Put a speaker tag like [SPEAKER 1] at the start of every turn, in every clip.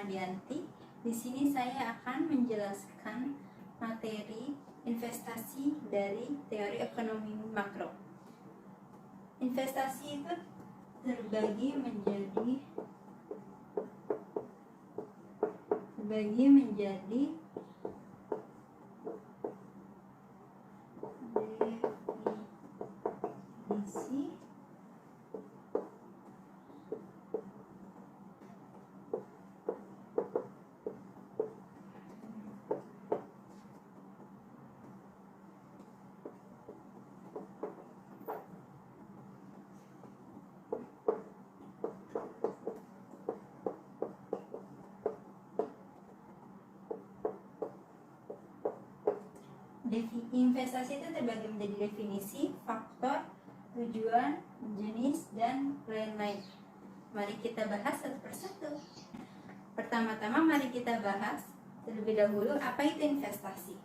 [SPEAKER 1] Permadianti. Di sini saya akan menjelaskan materi investasi dari teori ekonomi makro. Investasi itu terbagi menjadi definisi, investasi itu terbagi menjadi definisi, faktor, tujuan, jenis, dan lain-lain. Mari kita bahas satu persatu. Pertama-tama mari kita bahas terlebih dahulu apa itu investasi.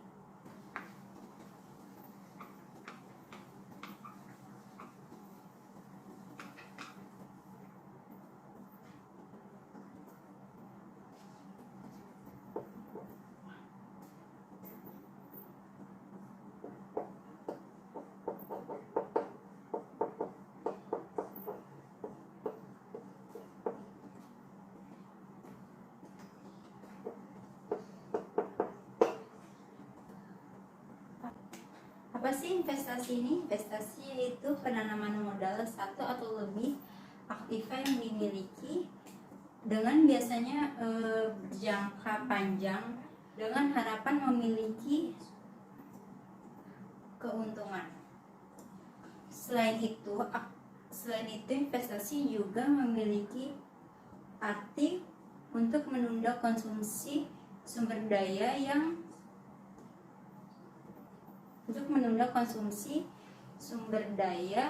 [SPEAKER 1] Apa sih investasi ini? Investasi yaitu penanaman modal satu atau lebih aktiva yang dimiliki dengan biasanya berjangka panjang dengan harapan memiliki keuntungan. Selain itu investasi juga memiliki arti untuk menunda konsumsi sumber daya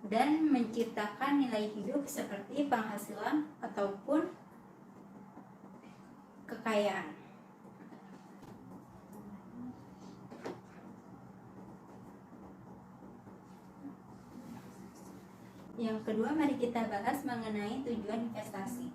[SPEAKER 1] dan menciptakan nilai hidup seperti penghasilan ataupun kekayaan. Yang kedua, mari kita bahas mengenai tujuan investasi.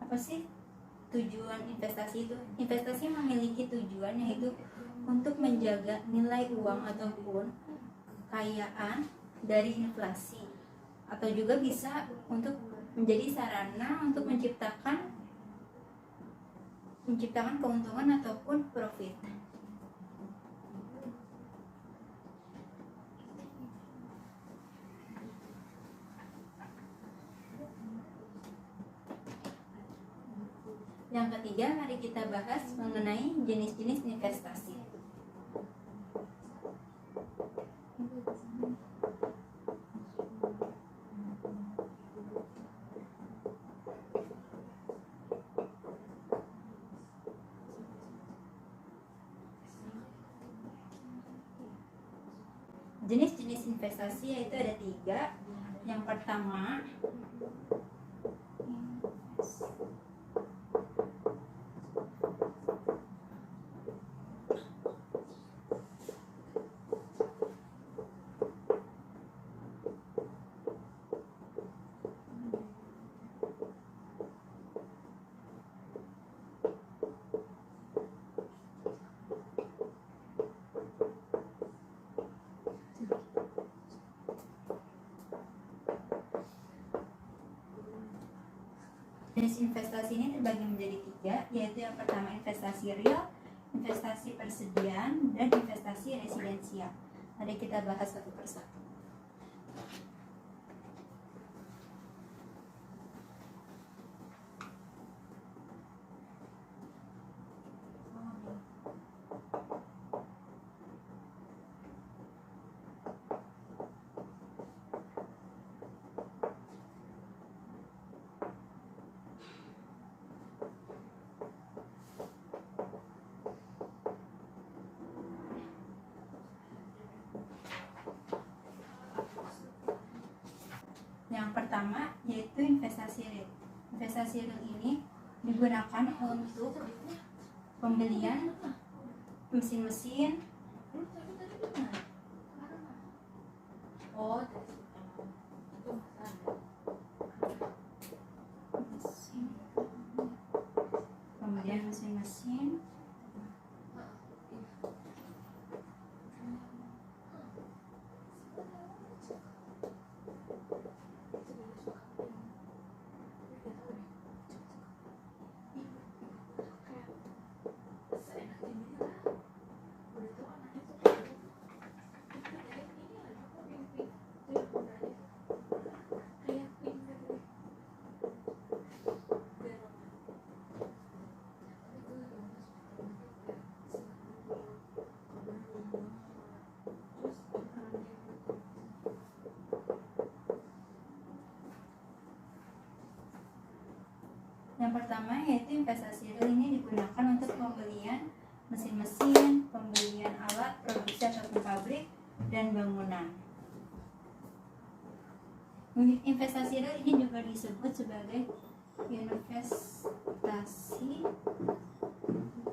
[SPEAKER 1] Apa sih tujuan investasi itu? Investasi memiliki tujuan yaitu untuk menjaga nilai uang ataupun kekayaan dari inflasi, atau juga bisa untuk menjadi sarana untuk menciptakan keuntungan ataupun profit. Yang ketiga, mari kita bahas mengenai jenis-jenis investasi. Jenis-jenis investasi yaitu ada 3. Yang pertama, jenis investasi ini terbagi menjadi 3, yaitu yang pertama investasi real, investasi persediaan, dan investasi residensial. Mari kita bahas satu persatu. Yang pertama yaitu investasi real. Investasi real ini digunakan untuk pembelian mesin-mesin, kemudian mesin-mesin, yang pertama yaitu investasi real ini digunakan untuk pembelian mesin-mesin, pembelian alat produksi ataupun pabrik, dan bangunan. Investasi real ini juga disebut sebagai investasi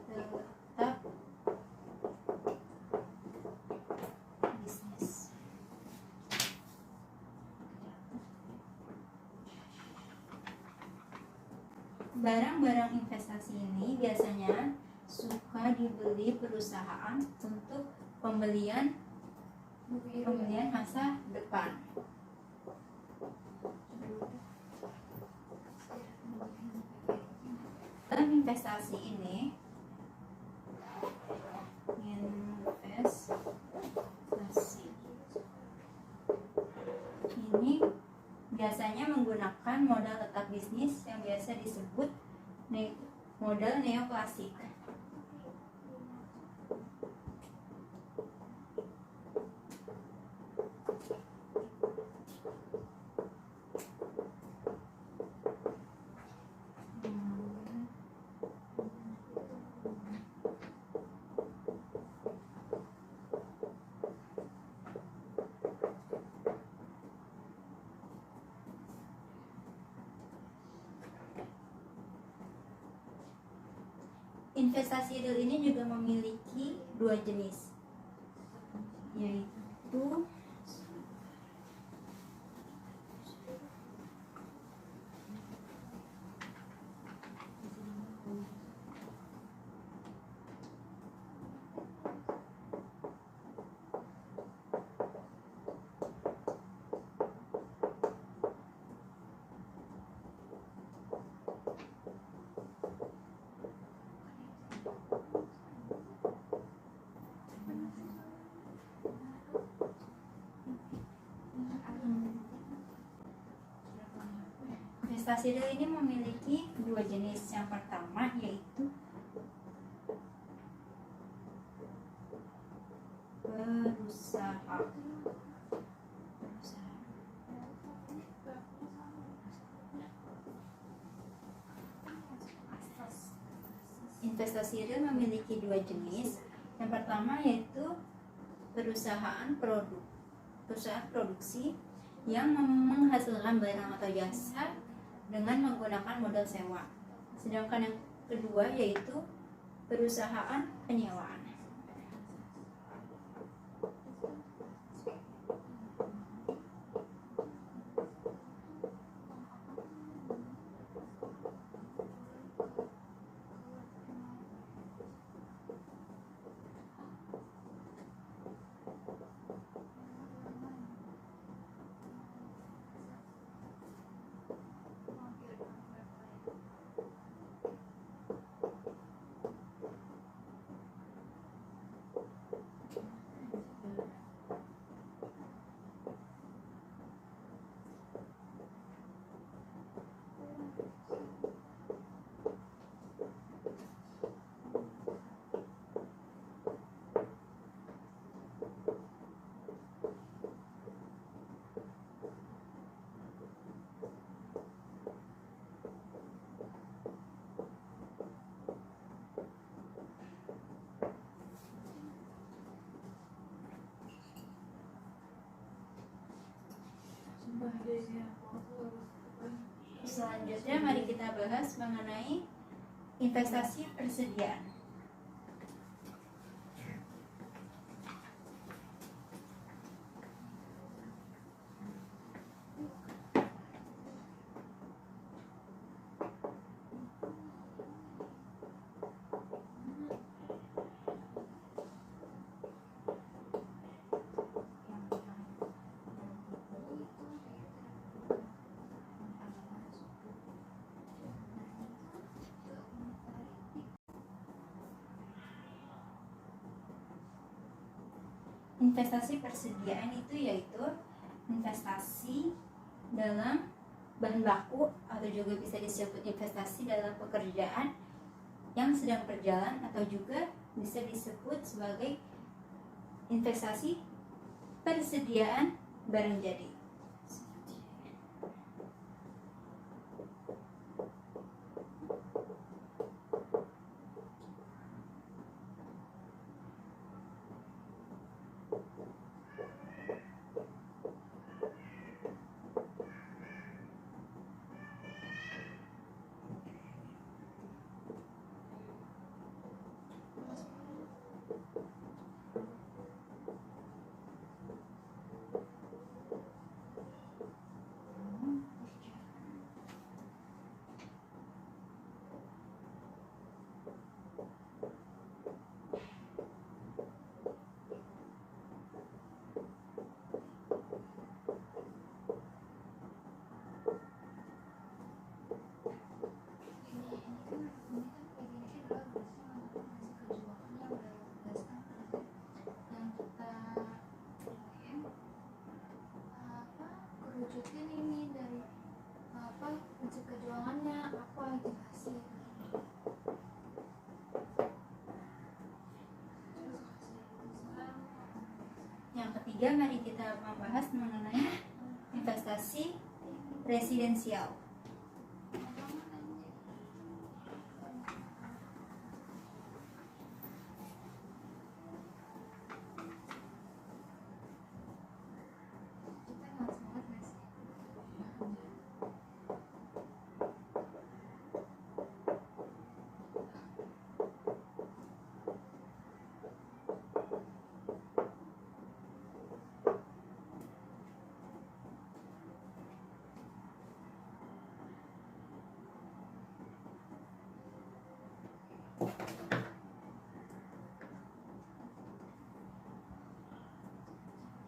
[SPEAKER 1] tetap bisnis. Barang-barang investasi ini biasanya suka dibeli perusahaan untuk pembelian masa depan. Dalam investasi ini biasanya menggunakan modal tetap bisnis yang biasa disebut modal neoklasik. Investasi real ini juga memiliki dua jenis, yaitu investasi real ini memiliki dua jenis. Yang pertama yaitu perusahaan. Investasi real memiliki dua jenis. Yang pertama yaitu perusahaan produksi yang menghasilkan barang atau jasa dengan menggunakan modal sewa. Sedangkan yang kedua yaitu perusahaan penyewaan. Selanjutnya mari kita bahas mengenai investasi persediaan. investasi persediaan itu yaitu investasi dalam bahan baku atau juga bisa disebut investasi dalam pekerjaan yang sedang berjalan atau juga bisa disebut sebagai investasi persediaan barang jadi.
[SPEAKER 2] Kerucutin ini dari prinsip kejuangannya apa jelasin.
[SPEAKER 1] Yang ketiga, mari kita membahas mengenai investasi residensial.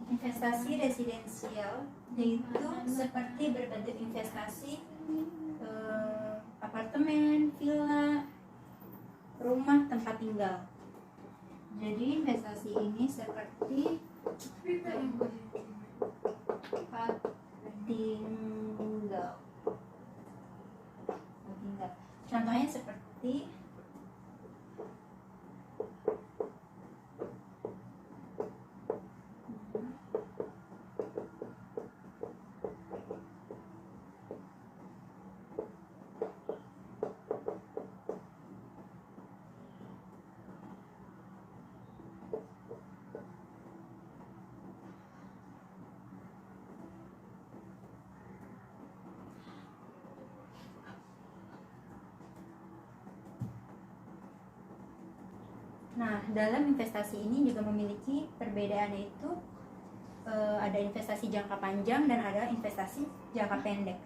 [SPEAKER 1] Investasi residensial yaitu seperti berbentuk investasi apartemen, villa, rumah tempat tinggal. Jadi investasi ini seperti tempat tinggal. Contohnya seperti Nah, dalam investasi ini juga memiliki perbedaan, yaitu ada investasi jangka panjang dan ada investasi jangka pendek.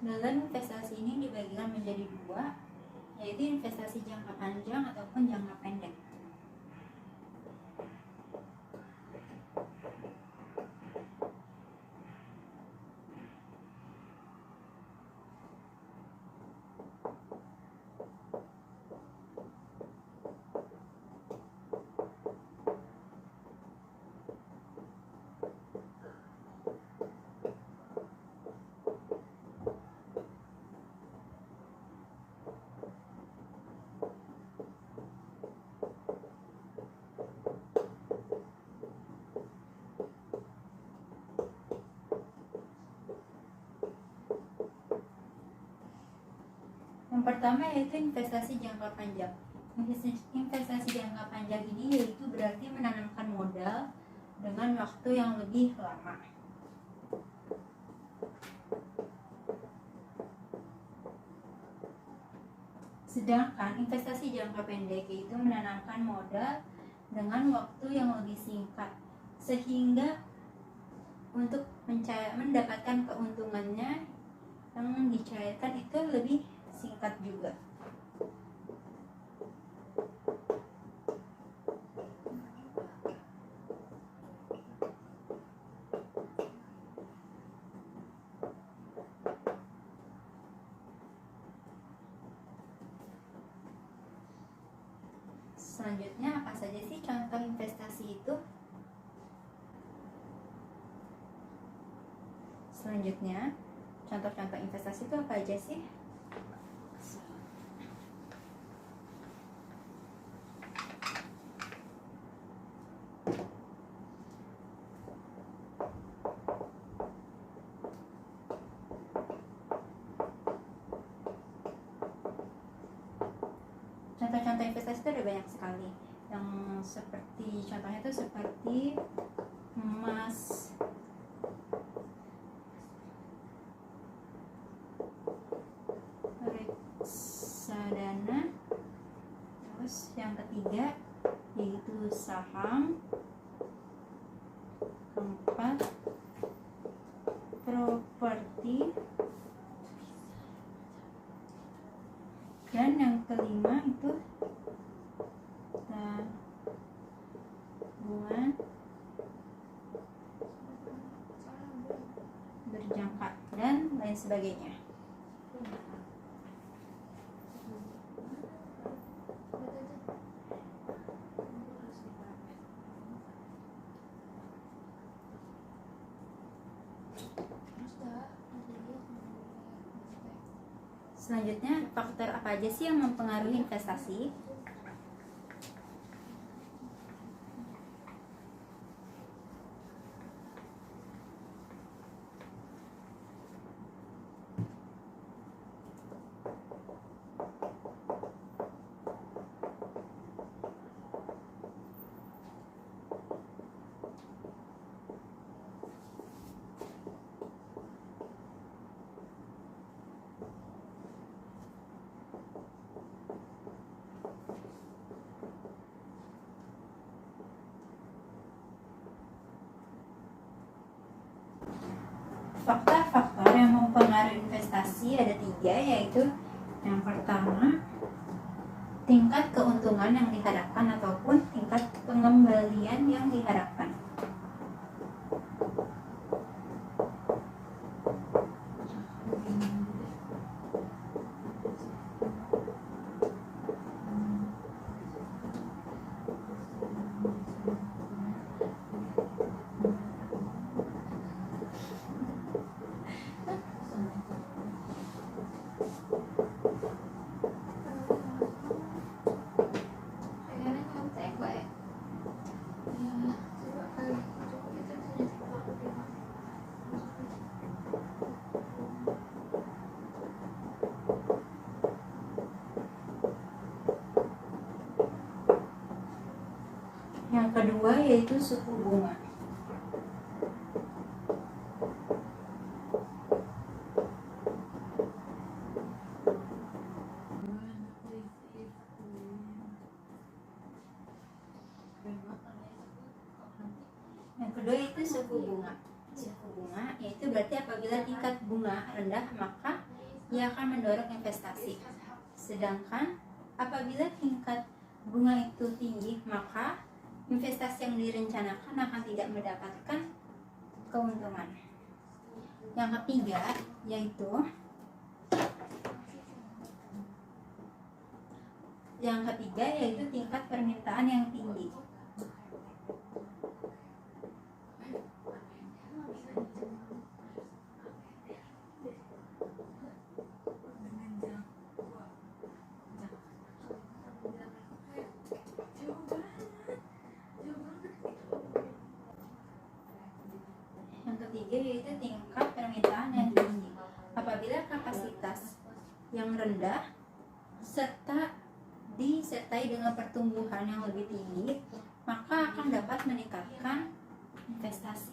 [SPEAKER 1] Dalam investasi ini dibagikan menjadi dua, yaitu investasi jangka panjang ataupun jangka pendek. Yang pertama yaitu investasi jangka panjang. Investasi jangka panjang ini yaitu berarti menanamkan modal dengan waktu yang lebih lama. Sedangkan investasi jangka pendek yaitu menanamkan modal dengan waktu yang lebih singkat, sehingga untuk mendapatkan keuntungannya yang dicairkan itu lebih singkat juga. Selanjutnya apa saja sih contoh investasi itu? Selanjutnya, contoh-contoh investasi itu apa aja sih? Contoh-contoh investasi itu ada banyak sekali. Yang seperti contohnya itu seperti emas, reksadana, terus yang ketiga yaitu saham, keempat properti, dan yang kelima itu tabungan berjangka dan lain sebagainya. Selanjutnya, faktor apa aja sih yang mempengaruhi investasi? Faktor-faktor yang mempengaruhi investasi ada 3, yaitu yang pertama tingkat keuntungan yang diharapkan ataupun tingkat pengembalian yang diharapkan. Yang kedua yaitu suku bunga. Yang kedua itu suku bunga. Suku bunga yaitu berarti apabila tingkat bunga rendah maka ia akan mendorong investasi. Sedangkan apabila tingkat bunga itu tinggi maka investasi yang direncanakan akan tidak mendapatkan keuntungan. Yang ketiga yaitu tingkat permintaan yang tinggi. Yaitu tingkat permintaan yang tinggi. Apabila kapasitas yang rendah serta disertai dengan pertumbuhan yang lebih tinggi, maka akan dapat meningkatkan investasi.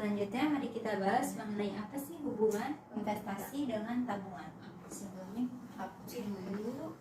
[SPEAKER 1] Selanjutnya mari kita bahas mengenai apa sih hubungan investasi dengan tabungan. Sebelumnya hapusin dulu.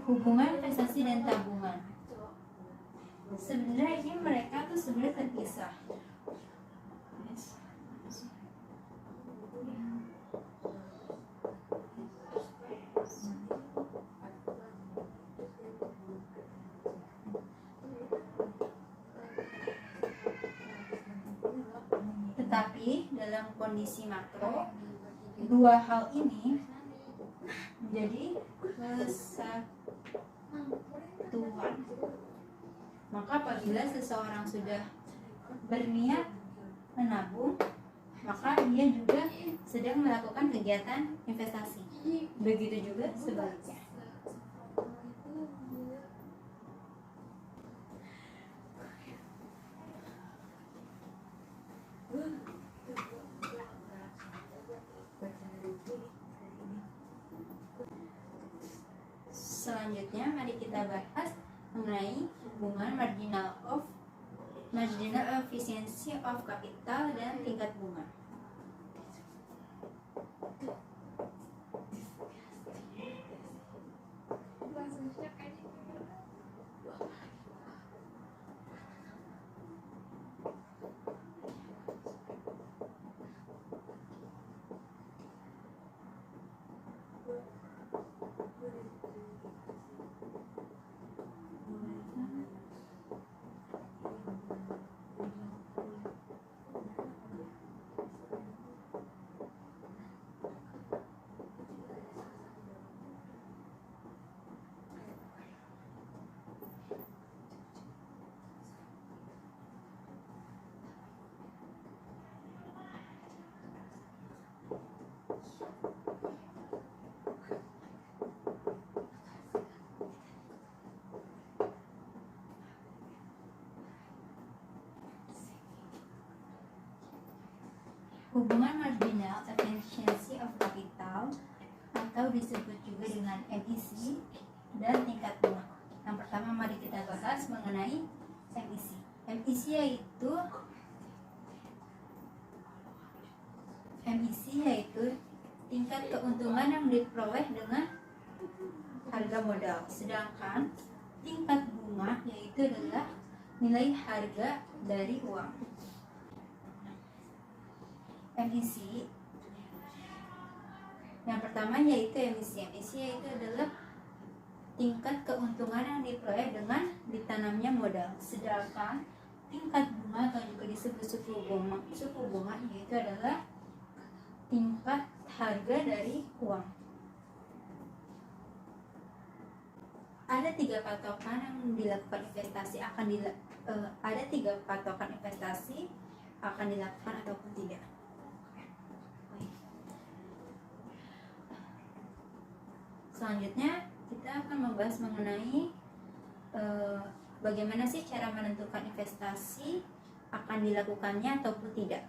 [SPEAKER 1] Hubungan investasi dan tabungan. Sebenarnya mereka tuh sebenarnya terpisah. Tetapi dalam kondisi makro, dua hal ini menjadi kesatuan. Maka apabila seseorang sudah berniat menabung, maka dia juga sedang melakukan kegiatan investasi. Begitu juga sebaliknya. Selanjutnya mari kita bahas mengenai hubungan marginal efficiency of capital dan tingkat bunga. Hubungan marginal efficiency of capital atau disebut juga dengan MIC dan tingkat bunga. Yang pertama mari kita bahas mengenai MIC. MIC yaitu tingkat keuntungan yang diperoleh dengan harga modal. Sedangkan tingkat bunga yaitu adalah nilai harga dari uang. MIC yang pertama yaitu MIC yaitu adalah tingkat keuntungan yang diperoleh dengan ditanamnya modal. Sedangkan tingkat bunga atau juga disebut suku bunga yaitu adalah tingkat harga dari uang. Ada tiga patokan yang dilakukan investasi ada tiga patokan investasi akan dilakukan ataupun tidak. Selanjutnya kita akan membahas mengenai bagaimana sih cara menentukan investasi akan dilakukannya ataupun tidak.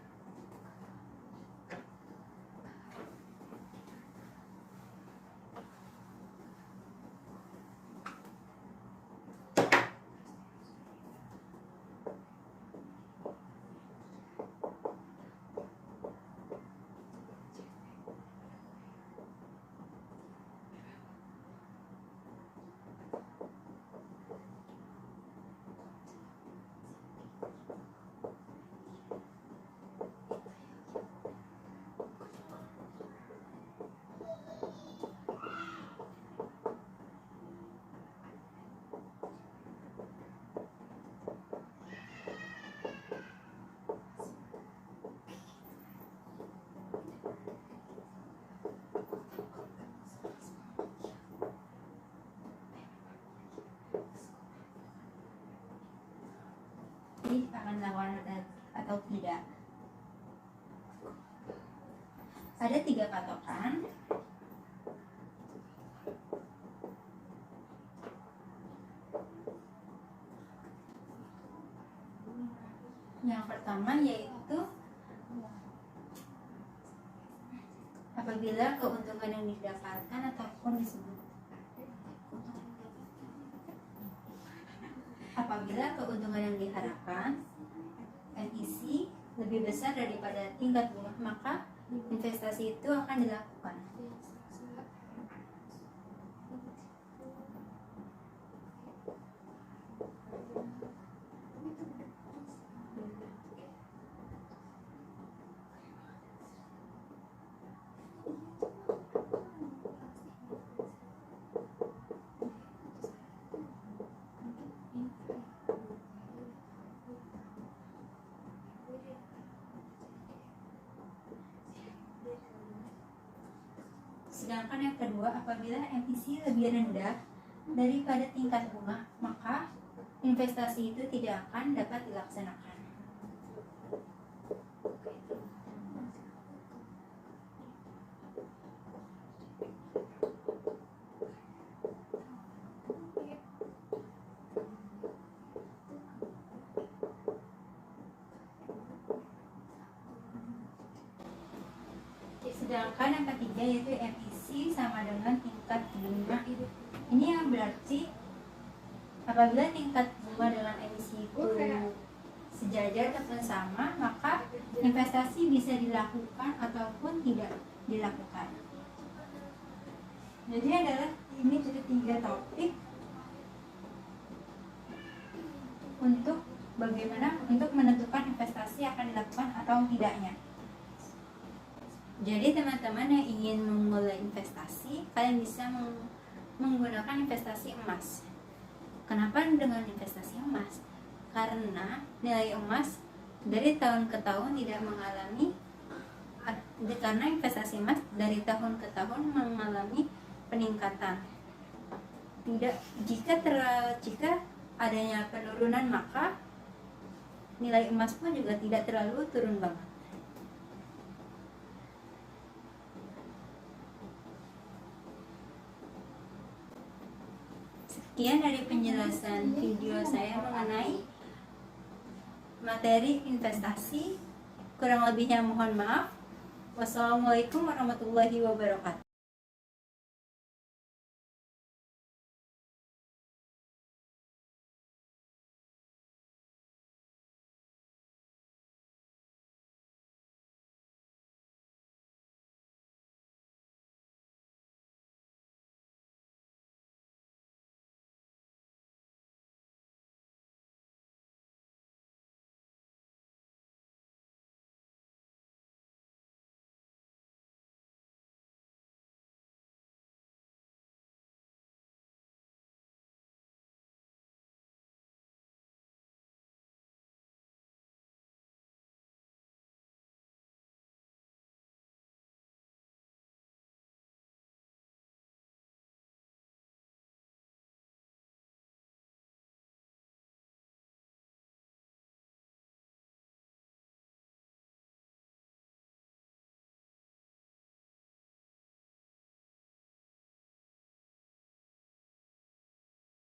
[SPEAKER 1] tidak. Ada 3 patokan. Yang pertama yaitu apabila keuntungan yang didapatkan ataupun disebut apabila keuntungan yang diharapkan NIC lebih besar daripada tingkat bunga, maka investasi itu akan dilakukan. Sedangkan yang kedua, apabila emisi lebih rendah daripada tingkat bunga, maka investasi itu tidak akan dapat dilaksanakan. Sedangkan yang ketiga yaitu emisi sama dengan tingkat bunga. Ini yang berarti apabila tingkat bunga dengan emisi itu sejajar ataupun sama, maka investasi bisa dilakukan ataupun tidak dilakukan. Jadi adalah ini jadi 3 topik untuk bagaimana untuk menentukan investasi akan dilakukan atau tidaknya. Jadi teman-teman yang ingin memulai investasi, kalian bisa menggunakan investasi emas. Kenapa dengan investasi emas? Karena nilai emas dari tahun ke tahun tidak mengalami, karena investasi emas dari tahun ke tahun mengalami peningkatan. Jika adanya penurunan, maka nilai emas pun juga tidak terlalu turun banget. Sekian dari penjelasan video saya mengenai materi investasi. Kurang lebihnya mohon maaf. Wassalamualaikum warahmatullahi wabarakatuh.